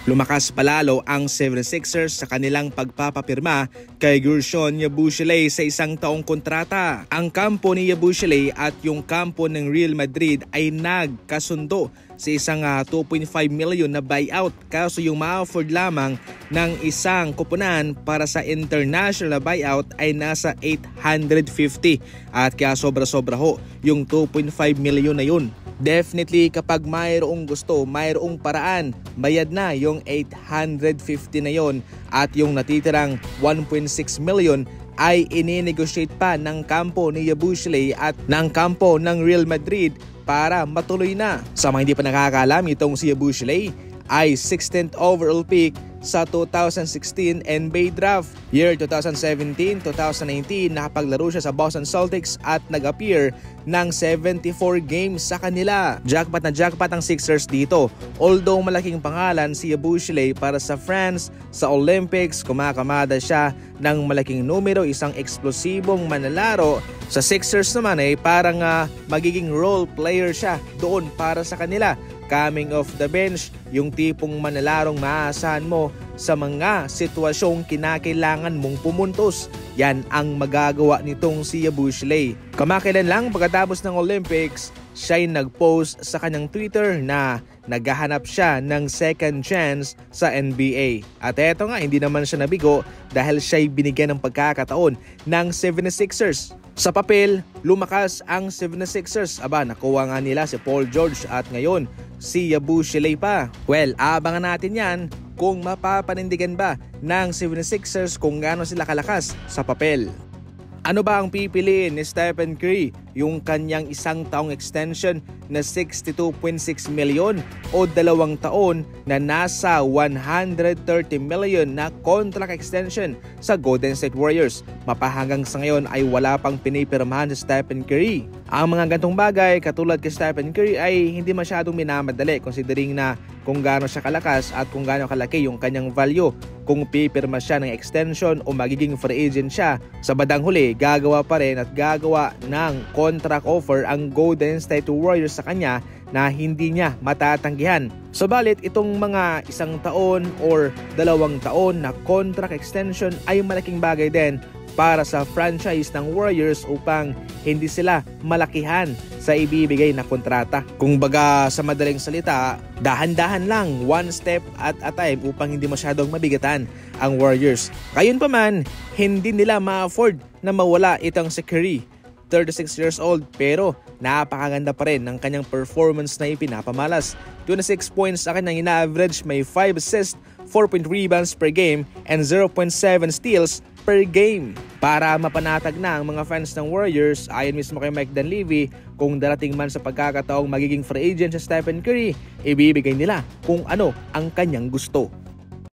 Lumakas palalo ang 76ers sa kanilang pagpapapirma kay Guerschon Yabusele sa isang taong kontrata. Ang kampo ni Yabusele at yung kampo ng Real Madrid ay nagkasundo sa isang 2.5 million na buyout, kaso yung ma-afford lamang ng isang kupunan para sa international na buyout ay nasa 850 at kaya sobra-sobra ho yung 2.5 million na yun. Definitely kapag mayroong gusto, mayroong paraan, bayad na yung 850 na yon at yung natitirang 1.6 million ay ininegotiate pa ng kampo ni Yabusele at ng kampo ng Real Madrid para matuloy na. Sa mga hindi pa nakakaalam, itong si Yabusele ay 16th overall pick sa 2016 NBA Draft. Year 2017-2019 nakapaglaro siya sa Boston Celtics at nag-appear ng 74 games sa kanila. Jackpot na jackpot ang Sixers dito. Although malaking pangalan si Yabusele para sa France, sa Olympics, kumakamada siya ng malaking numero, isang eksplosibong manlalaro. Sa Sixers naman ay parang magiging role player siya doon para sa kanila. Coming off the bench, yung tipong manalarong maaasahan mo sa mga sitwasyong kinakailangan mong pumuntos. Yan ang magagawa nitong si Yabusele. Kamakailan lang pagkatapos ng Olympics, siya'y nag-post sa kanyang Twitter na naghahanap siya ng second chance sa NBA. At eto nga, hindi naman siya nabigo dahil siya'y binigyan ng pagkakataon ng 76ers. Sa papel, lumakas ang 76ers. Aba, nakuha nga nila si Paul George at ngayon si Yabusele pa. Well, abangan natin yan kung mapapanindigan ba ng 76ers kung gaano sila kalakas sa papel. Ano ba ang pipiliin ni Stephen Curry? Yung kanyang isang taong extension na 62.6 million o 2 taon na nasa 130 million na contract extension sa Golden State Warriors? Mapahanggang sa ngayon ay wala pang pinipirmahan si Stephen Curry. Ang mga gantong bagay katulad kay Stephen Curry ay hindi masyadong minamadali considering na kung gaano siya kalakas at kung gaano kalaki yung kanyang value. Kung pipirma siya ng extension o magiging free agent siya, sa bandang huli gagawa pa rin at gagawa ng contract offer ang Golden State Warriors sa kanya na hindi niya matatanggihan. Subalit itong mga 1 taon or 2 taon na contract extension ay malaking bagay din para sa franchise ng Warriors upang hindi sila malakihan sa ibibigay na kontrata. Kung baga sa madaling salita, dahan-dahan lang, one step at a time upang hindi masyadong mabigatan ang Warriors. Gayunpaman, hindi nila ma-afford na mawala itong si Curry. 36 years old pero napakaganda pa rin ng kanyang performance na ipinapamalas. 26 points sa kanyang ina-average, may 5 assists, 4 rebounds per game and 0.7 steals per game. Para mapanatag na ang mga fans ng Warriors, ayon mismo kay Mike Dunleavy, kung darating man sa pagkakataong magiging free agent sa Stephen Curry, ibibigay nila kung ano ang kanyang gusto.